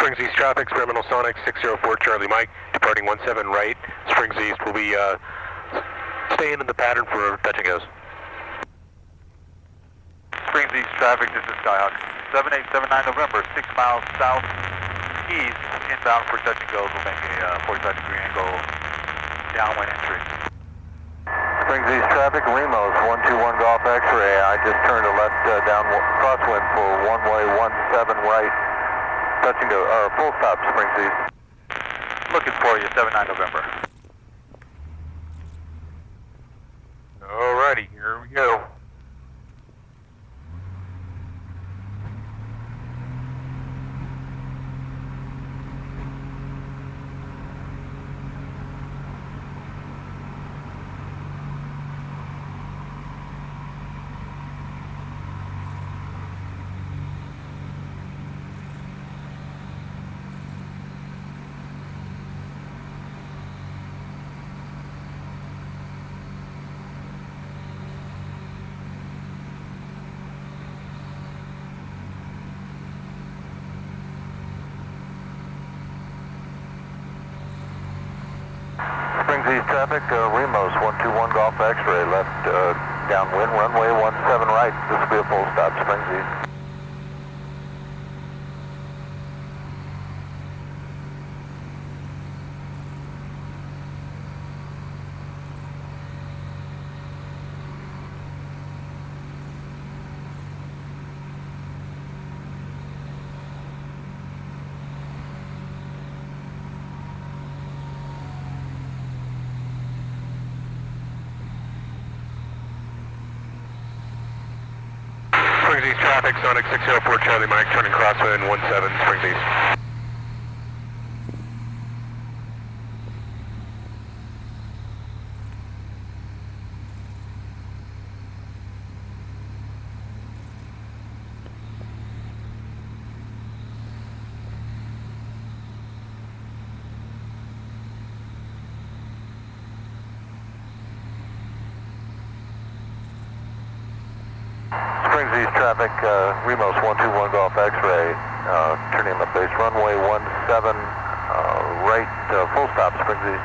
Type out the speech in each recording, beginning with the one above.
Springs East traffic, experimental Sonex 604 Charlie Mike, departing 17 right, Springs East. Will be staying in the pattern for touch and goes. Springs East traffic, this is Skyhawk. 7879 November, 6 miles southeast, inbound for touch and goes. We'll make a 45-degree angle downwind entry. Springs East traffic, Remos 121 Golf X-ray. I just turned a left down crosswind for one-way 17 right. Touch and go, full stop, Springs East. Looking for you, 79 November. Alrighty, here we go. Springs East traffic, Remos 121 Golf X-ray, left downwind, runway 17 right. This will be a full stop, Springs East. Springs East traffic, Sonic 604 Charlie Mike, turning crosswind 17 Springs East. Springs East traffic, Remos 121 Golf X-ray, turning left base runway 17 right, full stop, Springs East.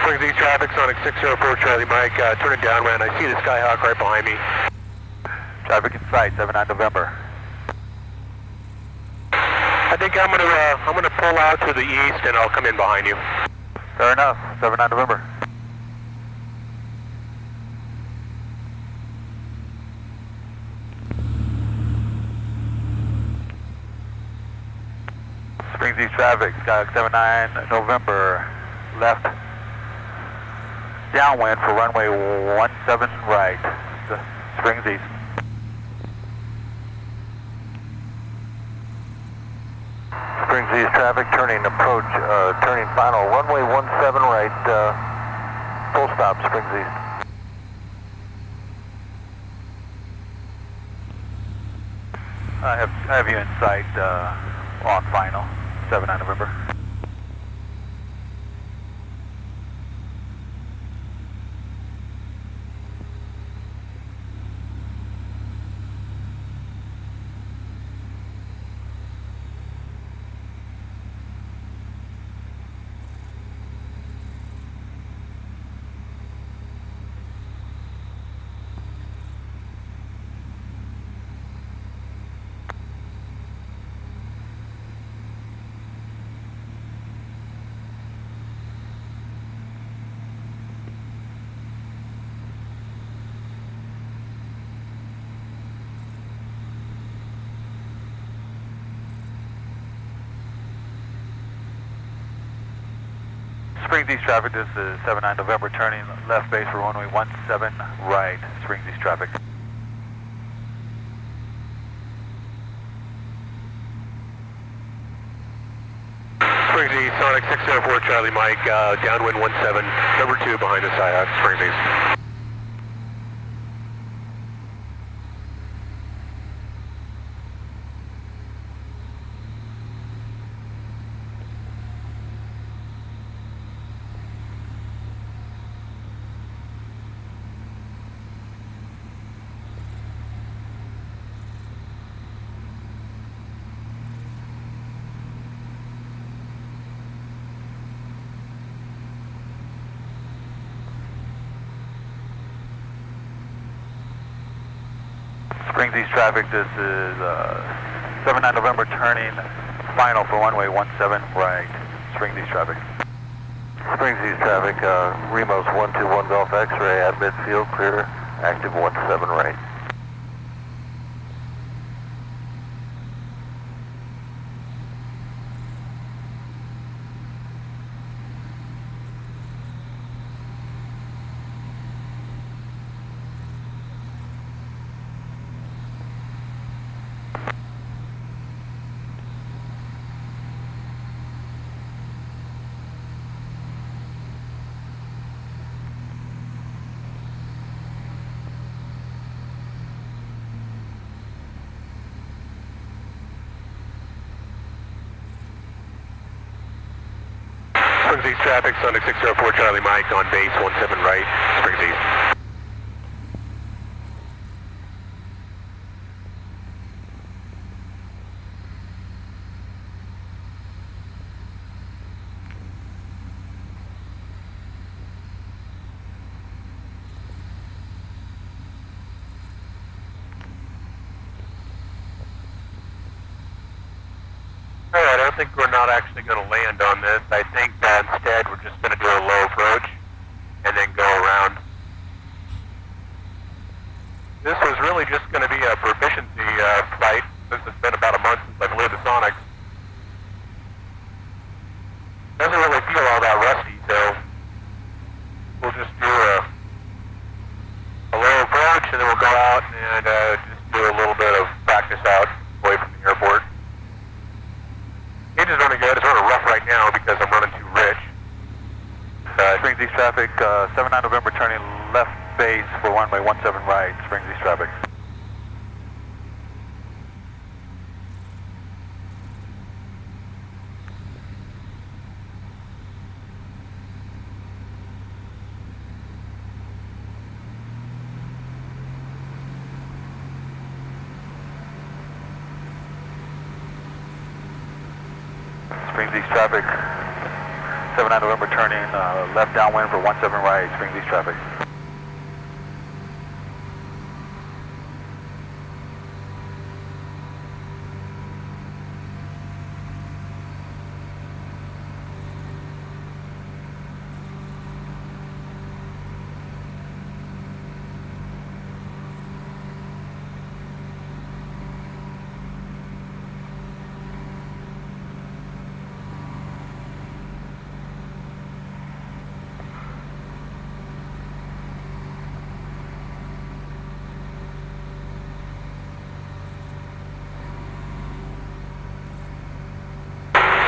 Springs East traffic, Sonic 604 Charlie Mike, turning downwind. I see the Skyhawk right behind me. Traffic in sight, 79 November. I think I'm gonna pull out to the east and I'll come in behind you. Fair enough, 79 November. Springs East traffic, Skyhawk 79 November, left downwind for runway 17 right, Springs East. Springs East traffic, turning approach, turning final, runway 17 right, full stop, Springs East. I have you in sight on final, 79 November. Springs East traffic, this is 79 November, turning left base for runway 17 right, Springs East traffic. Springs East, Sonic 604 Charlie Mike, downwind 17, number 2 behind the Skyhawk, Springs East. Springs East traffic, this is 79 November turning final for runway 17 right. Springs East traffic. Springs East traffic, Remos 121 Golf X-ray at midfield, clear, active 17 right. Springs East traffic, Sonex 604 Charlie Mike on base 17 right, Springs East. Alright, I think we're not actually going to land on this. I think instead we're just going to do a low approach and then go around. This was really just going to be a proficiency flight. This has been about a month since I flew the Sonex. Doesn't really feel all that rusty, so we'll just do a low approach and then we'll go out and just do a little bit of practice out away from the airport. Gauge is running good. It's running rough right now because I'm running too rich. Springs East traffic, 79 November turning left base for runway 17 right, Springs East traffic. Springs East traffic, 79 November turning left downwind for 17 right, Springs East traffic.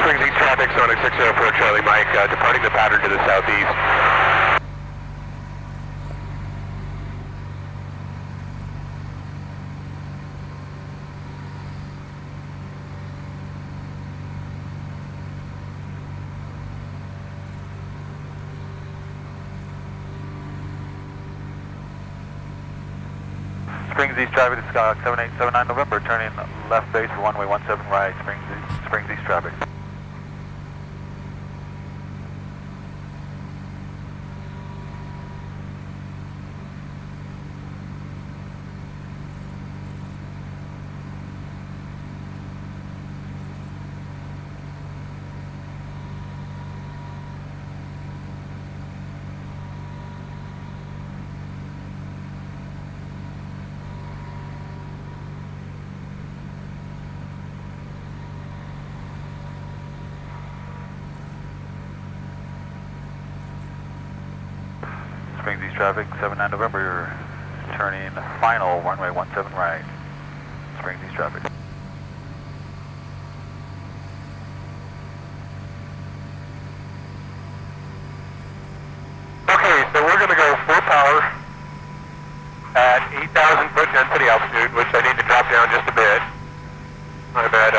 Springs East traffic, Sonex 604 Charlie Mike, departing the pattern to the southeast. Springs East traffic, 7879 November turning left base for runway 17 right, Springs East traffic. Springs East traffic, 79 November, turning final, runway 17 right, Springs East traffic. Okay, so we're going to go full power at 8,000 foot density altitude, which I need to drop down just a bit. I'm at,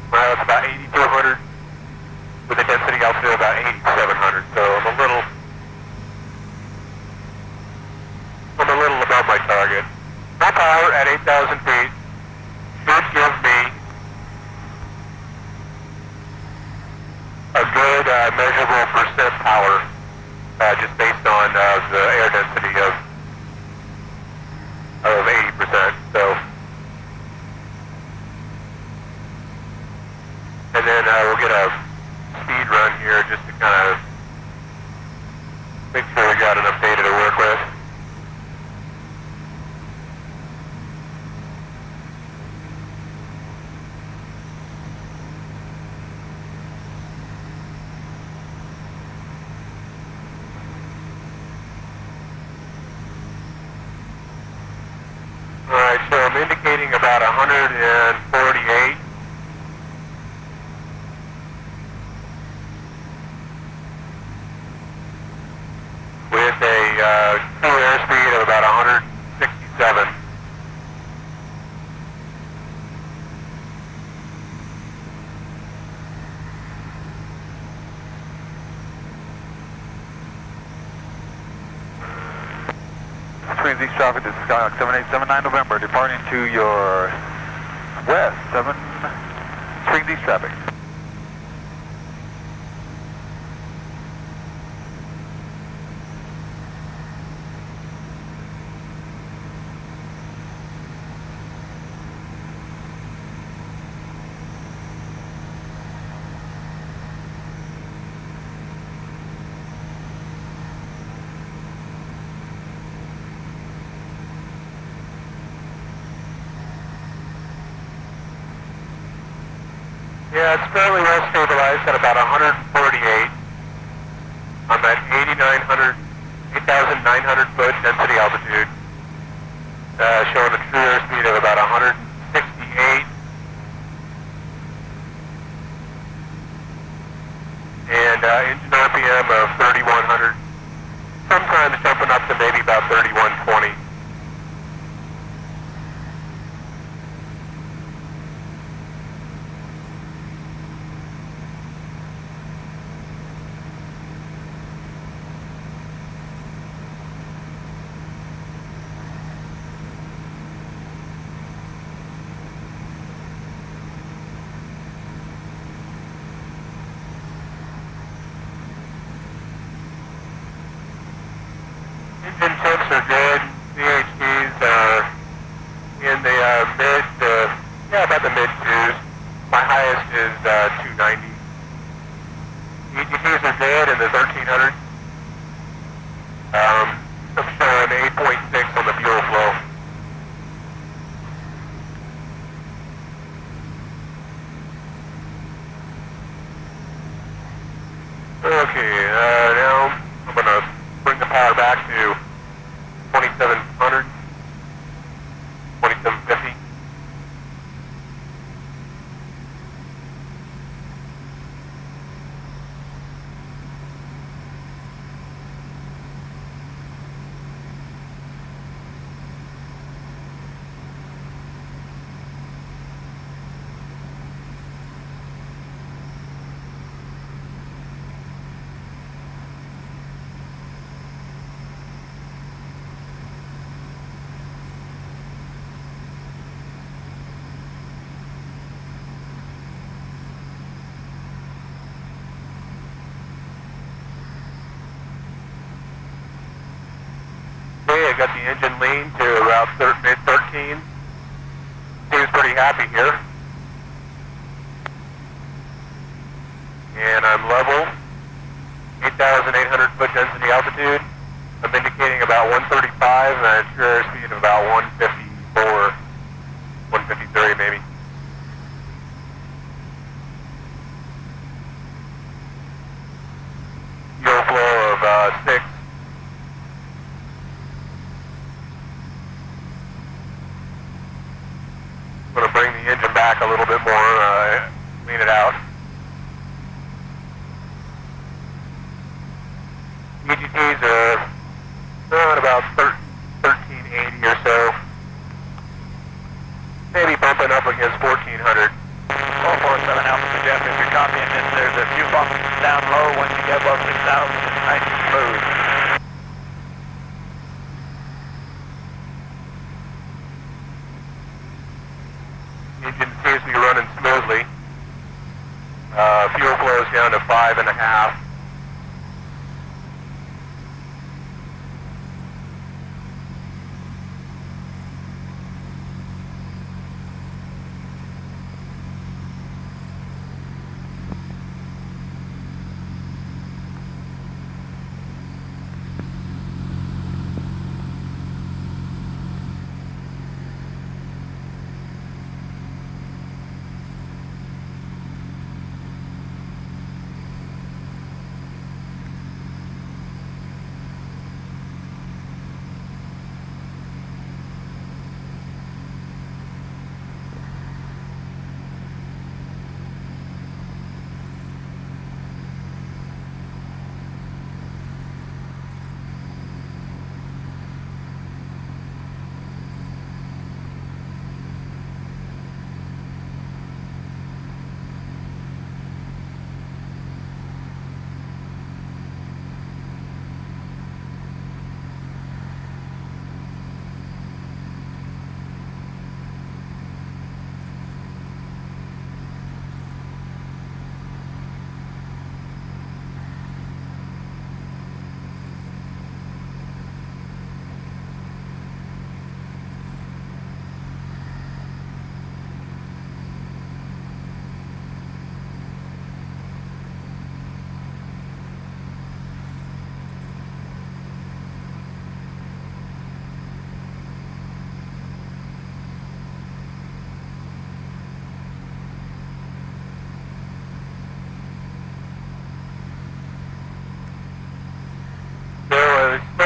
well, it's about 8,200 with a density altitude of about 8,700, so I'm a little above my target. Full power at 8,000 feet should give me a good measurable percent power, just based on the air density of 80%. So Alright, so I'm indicating about 148. With a true airspeed of about 167. Springs East traffic, this is Skyhawk 7879 November, departing to your west, 7 Springs East traffic. Yeah, it's fairly well stabilized at about 148 on that 8,900 foot density altitude, showing a true airspeed of about 168 and engine RPM of 3,100, sometimes jumping up to maybe about 3,120. Engine temps are good. VHDs are in the about the mid twos. My highest is 290. EGTs are good in the 1300. I'm showing 8.6 on the fuel flow. Okay, now I'm going to bring the power back to 2700, 2750. Okay, I got the engine lean to about mid-13. Seems pretty happy here. And I'm level, 8,800 foot density altitude. I'm indicating about 135 and a true airspeed of about 154, 153 maybe. Fuel flow of 6. I'm going to bring the engine back a little bit more, clean it out. EGTs are at about 1380 or so. Maybe bumping up against 1400. 447 Alpha Jeff, if you're copying this, there's a few bumps down low. Once you get above 6,000, it's nice and smooth. Engine seems to be running smoothly. Fuel flow is down to 5.5.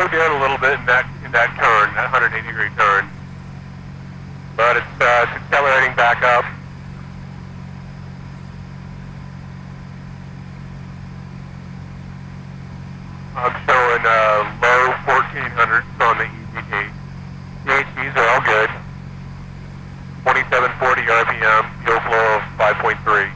slowed down a little bit in that turn, that 180-degree turn, but it's accelerating back up. I'm showing low 1400s on the ECG. CHPs are all good. 2740 RPM, fuel flow of 5.3.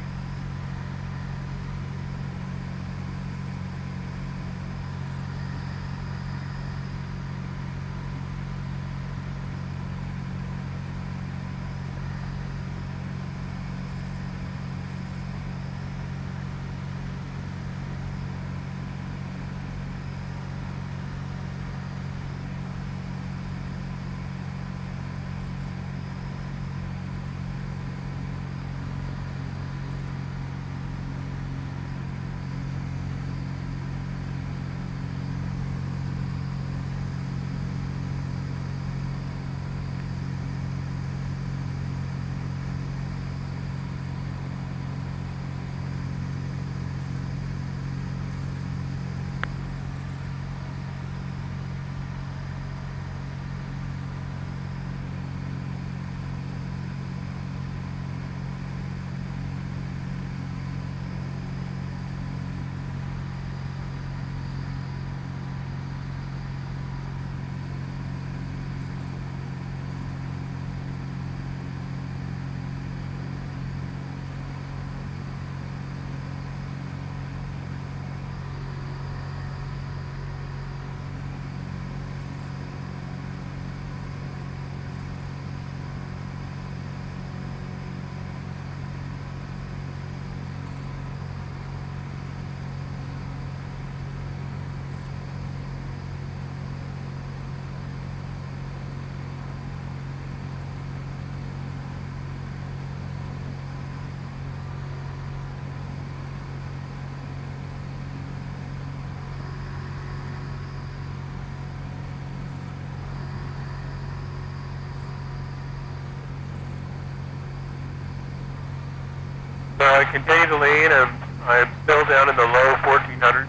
I continue to lean, and I'm still down in the low 1400s,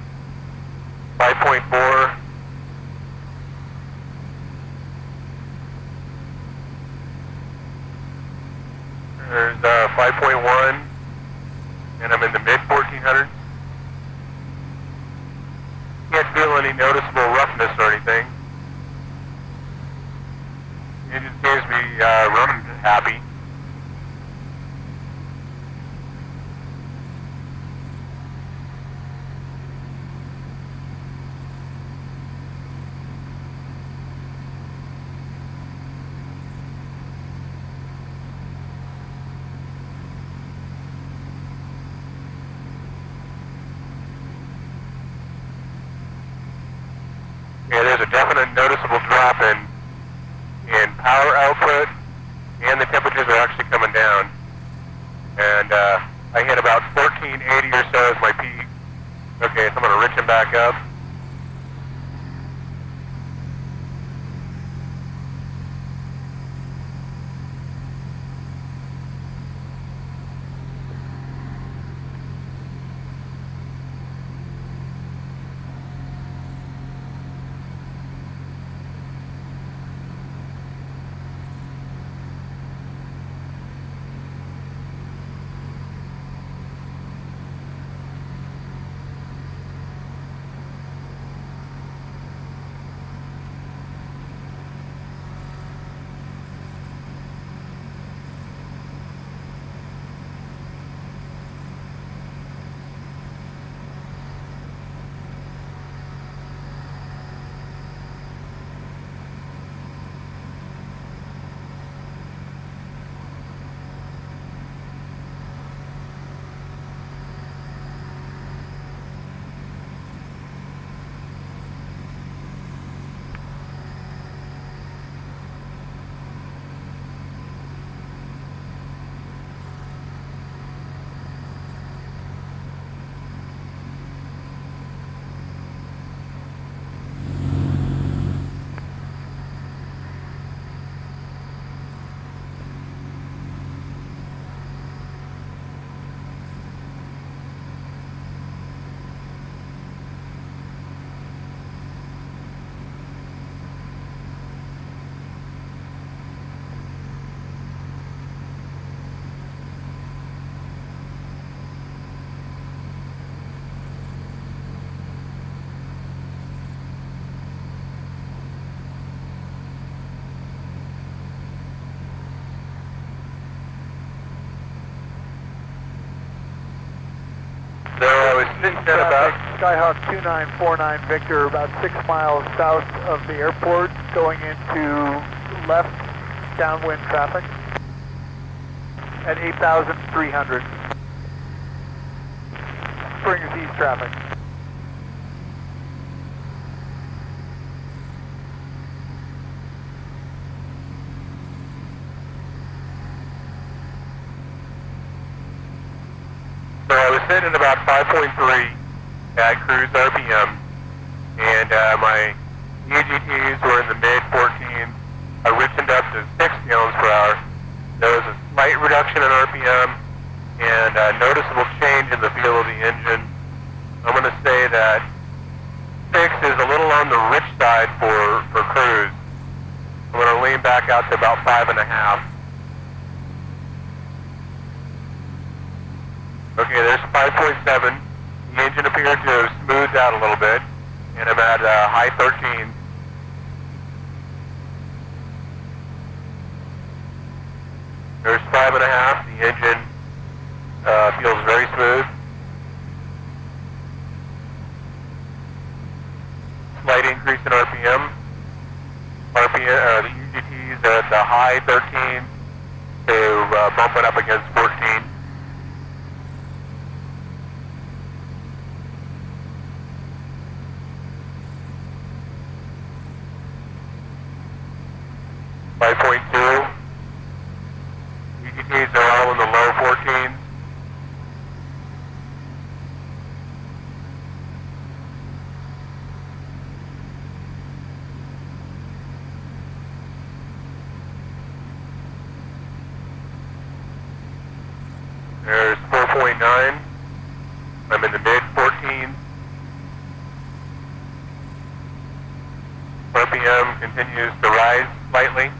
5.4. There's 5.1, and I'm in the mid 1400s. Can't feel any noticeable roughness or anything. It just seems to be running happy. Yeah, there's a definite noticeable drop in power output, and the temperatures are actually coming down. And I hit about 1480 or so as my peak. Okay, so I'm going to rich him back up. sitting at about... Skyhawk 2949 Victor, about 6 miles south of the airport, going into left downwind traffic at 8,300. Springs east traffic. So I was sitting at about 5.3 at cruise RPM, and my EGTs were in the mid-14s. I ripped up to 6 gallons per hour. There was a slight reduction in RPM and a noticeable change in the feel of the engine. I'm going to say that 6 is a little on the rich side for cruise. I'm going to lean back out to about 5.5. Okay, there's 5.7. The engine appeared to have smoothed out a little bit, and I'm at high 13. There's 5.5. The engine feels very smooth. Slight increase in RPM. The UGTs are at the high 13 to bump it up against 14. UGTs are all in the low 14s. There's 4.9. I'm in the mid 14s. RPM continues to rise slightly.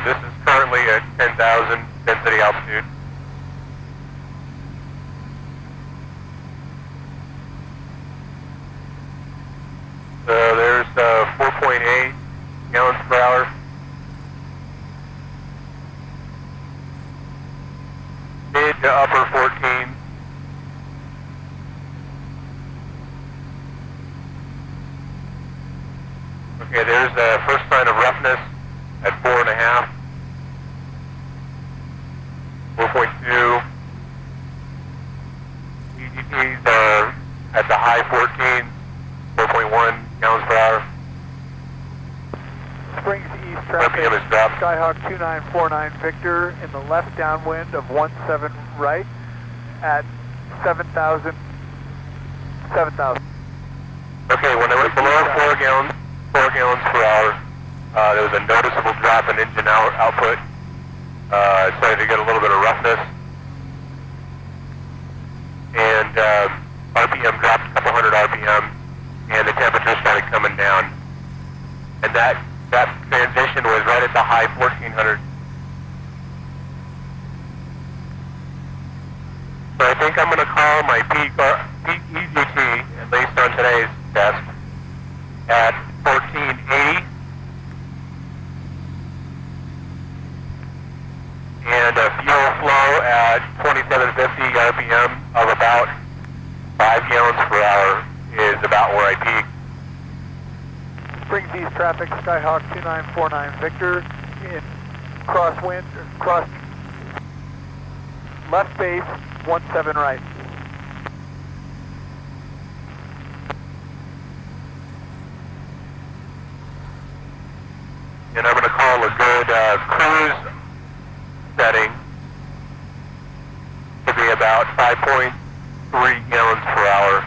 This is currently at 10,000 density altitude. So there's 4.8 gallons per hour. Mid to upper 14. Okay, there's the first sign of roughness at 4.5. 4.2. EGTs are at the high 14s, 4.1 gallons per hour. Springs east traffic, RPM is dropped. Skyhawk 2949 Victor in the left downwind of 17 right at 7,000. Okay, when I went below 4 gallons per hour, there was a noticeable drop in engine output. I started to get a little bit of roughness, and RPM dropped a couple hundred RPM, and the temperature started coming down. And that transition was right at the high 1400. So I think I'm going to call my peak EGT, at least on today's test, at 1480. And a fuel flow at 2750 RPM of about 5 gallons per hour is about where I peak. Springs east traffic, Skyhawk 2949 Victor in crosswind, cross left base, 17 right. And I'm going to call a good cruise setting to be about 5.3 gallons per hour.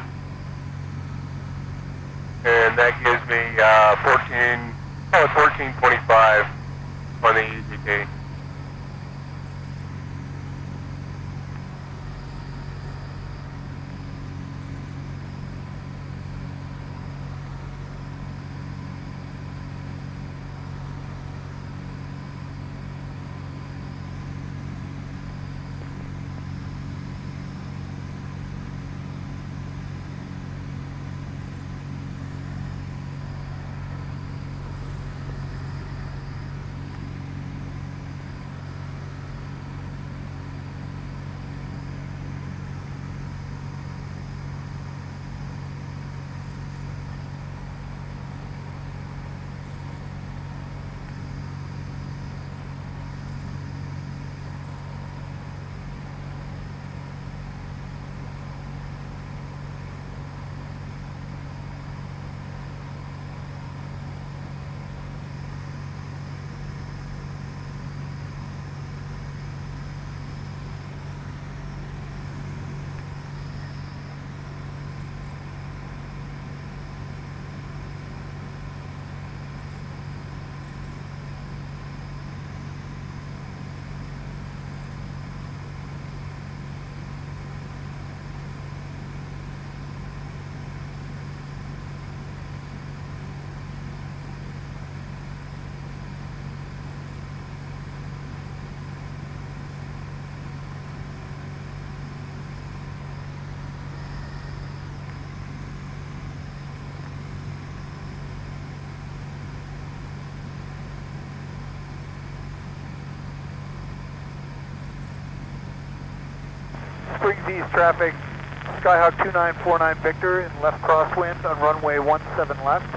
And that gives me 1425 on the EGT. Springs East traffic, Skyhawk 2949 Victor in left crosswind on runway 17 left.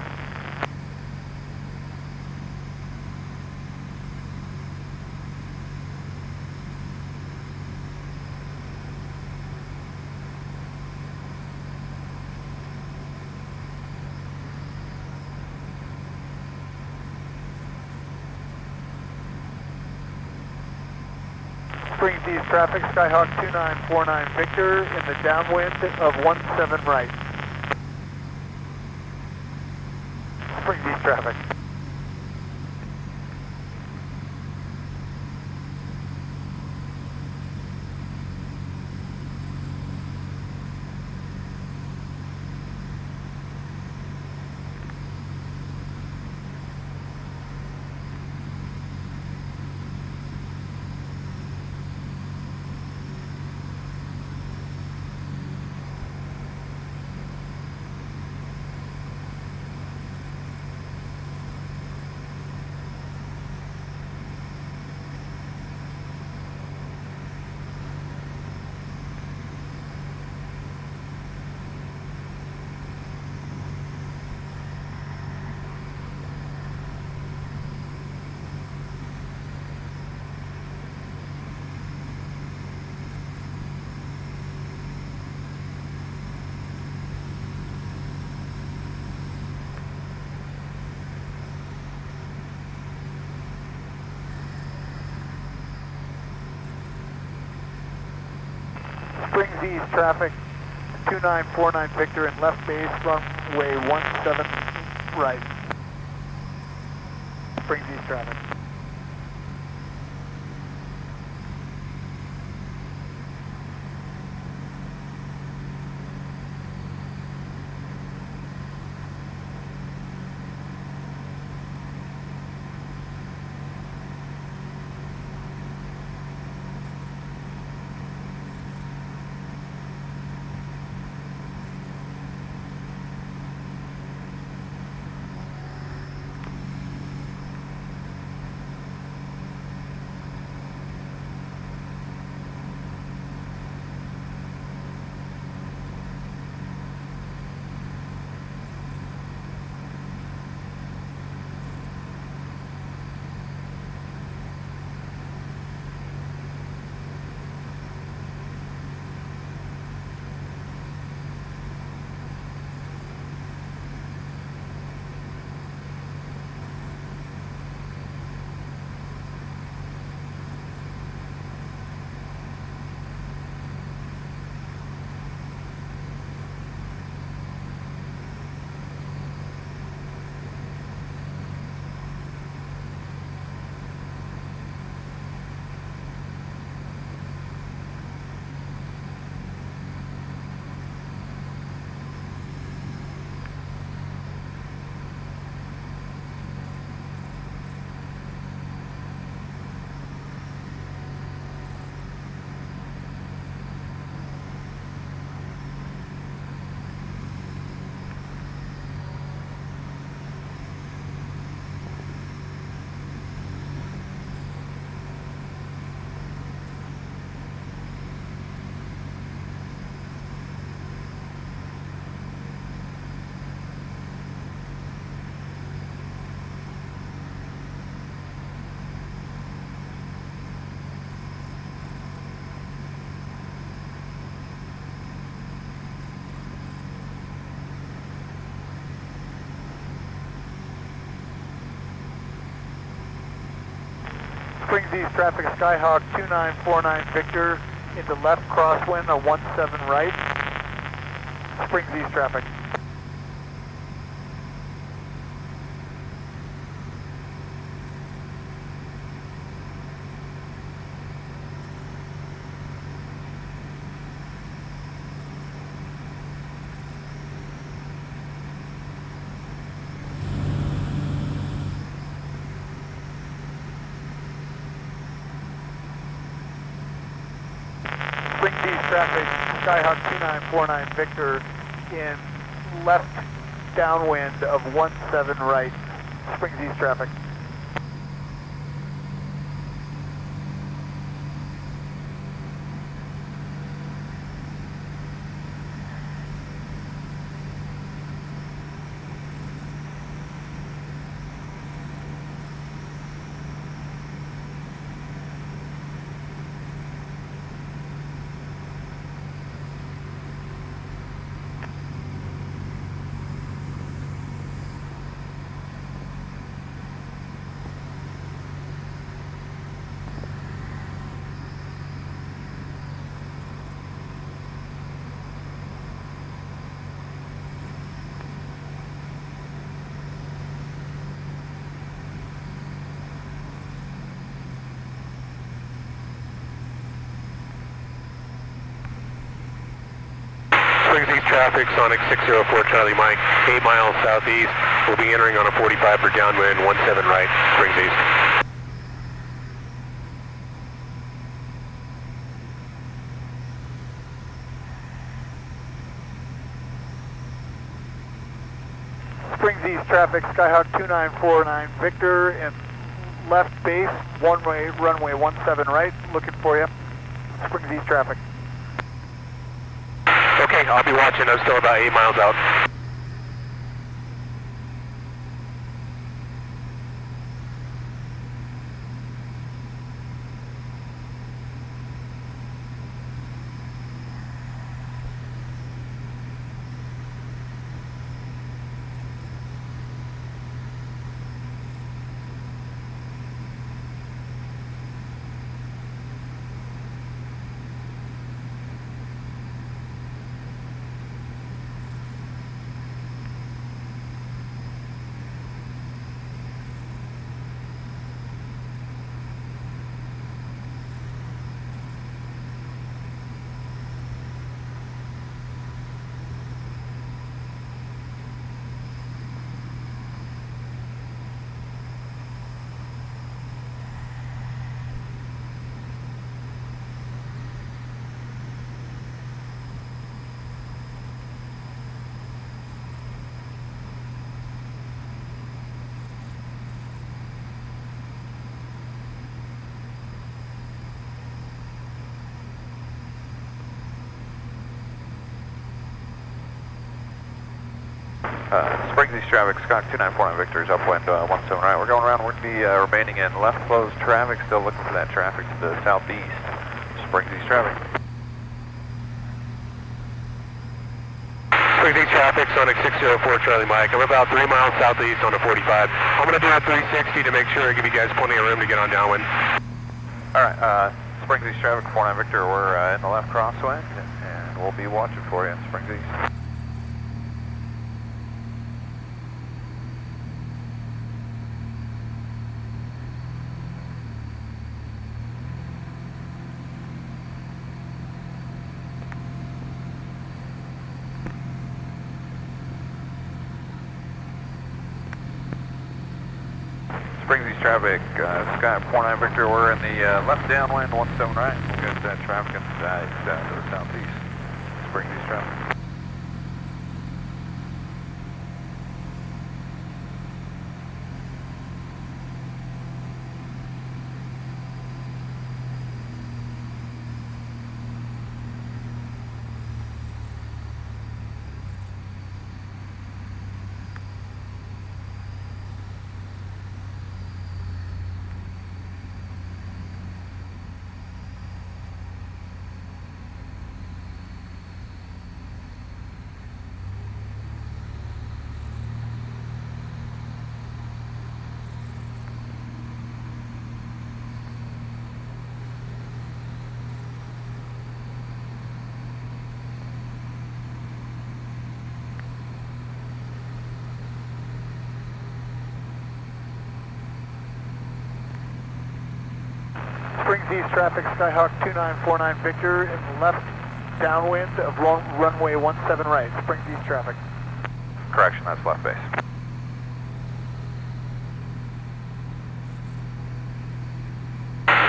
Springs East traffic, Skyhawk 2949 Victor in the downwind of 17 right. Springs East traffic. Springs East traffic, 2949 Victor in left base, runway 17 right. Springs East traffic. Springs East traffic, Skyhawk 2949 Victor into left crosswind on 17 right. Springs East traffic. Springs East traffic, Skyhawk 2949 Victor in left downwind of 17 right. Springs East traffic. Springs East traffic, Sonex 604 Charlie Mike, 8 miles southeast. We'll be entering on a 45 for downwind, 17 right, Springs East. Springs East traffic, Skyhawk 2949 Victor, and left base, runway 17 right, looking for you. Springs East traffic. Okay, I'll be watching. I'm still about 8 miles out. Springs East traffic, Skyhawk 2949 Victor is upwind 17 right. We're going around, we're going to be remaining in left closed traffic, still looking for that traffic to the southeast. Springs East traffic. Springs East traffic, Sonex 604 Charlie Mike. I'm about 3 miles southeast on a 45. I'm going to do a 360 to make sure I give you guys plenty of room to get on downwind. Alright, Springs East traffic, 49 Victor, we're in the left crosswind, and we'll be watching for you in Springs East. Springs East traffic, Skyhawk 49 Victor, we're in the left downwind, 17 right. We'll get that traffic inside to the southeast. Springs East traffic. Springs East traffic, Skyhawk 2949 Victor, in the left downwind of runway 17 right. Springs East traffic. Correction, that's left base.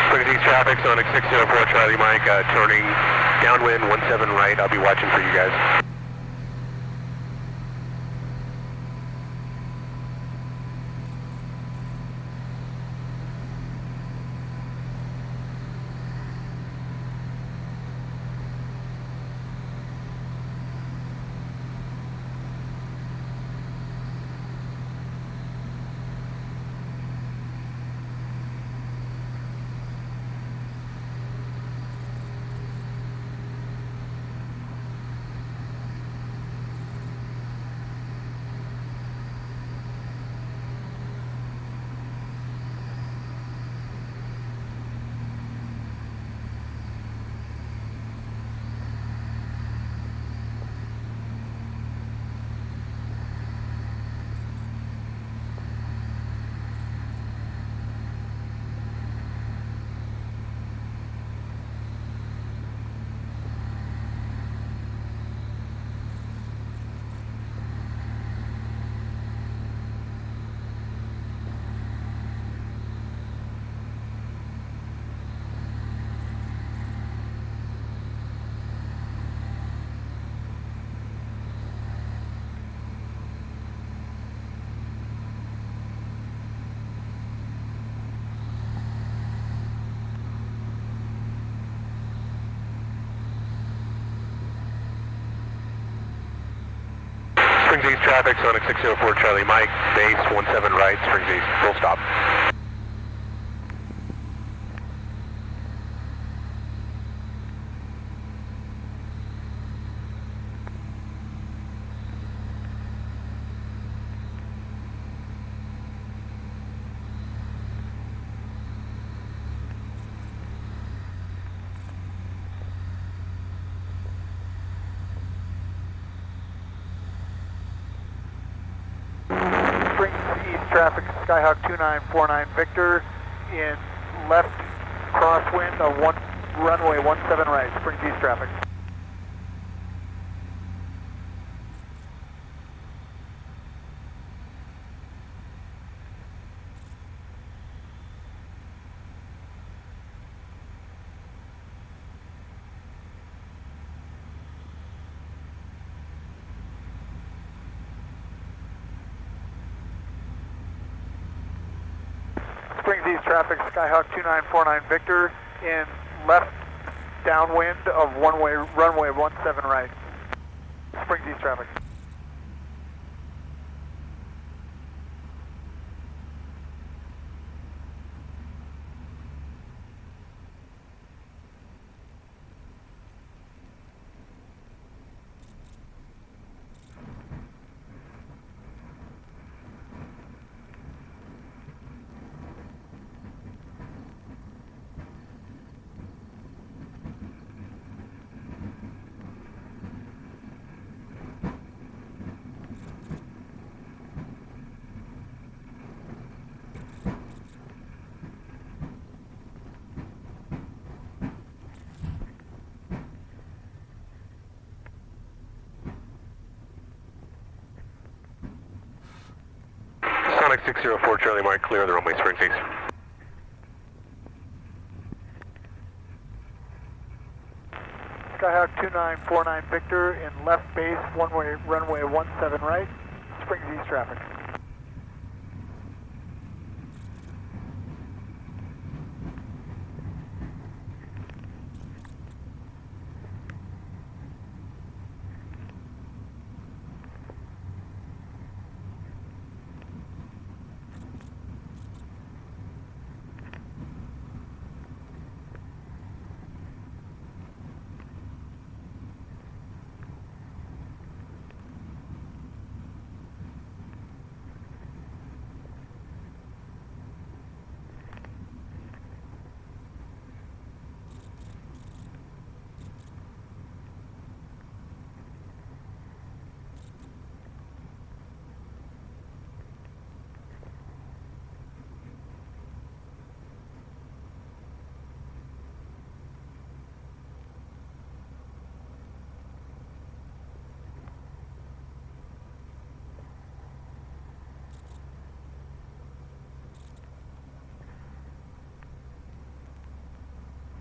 Springs East traffic, Sonex 604 Charlie Mike, turning downwind 17 right. I'll be watching for you guys. Springs East traffic, Sonex 604 Charlie Mike, base 17 right, Springs East, full stop. Springs East traffic, Skyhawk 2949 Victor, in left crosswind of runway 17 right, Springs East traffic. Springs East traffic, Skyhawk 2949 Victor, in left downwind of runway 17 right. Springs East traffic. Sonex 604 Charlie Mike, clear the runway, Springs East. Skyhawk 2949 Victor, in left base, runway 17 right, Springs East traffic.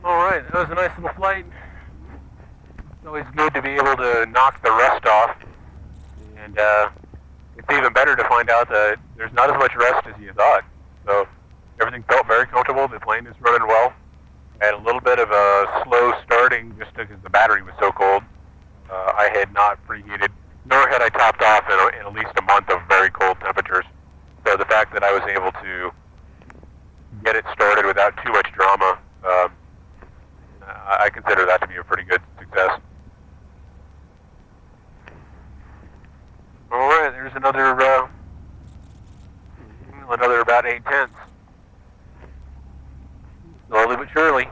Alright, that was a nice little flight. It's always good to be able to knock the rust off. And it's even better to find out that there's not as much rust as you thought. So everything felt very comfortable. The plane is running well. I had a little bit of a slow starting just because the battery was so cold. I had not preheated, nor had I topped off in at least a month of very cold temperatures. So the fact that I was able to get it started without too much drama, I consider that to be a pretty good success. All right, there's another about 8/10. Slowly but surely.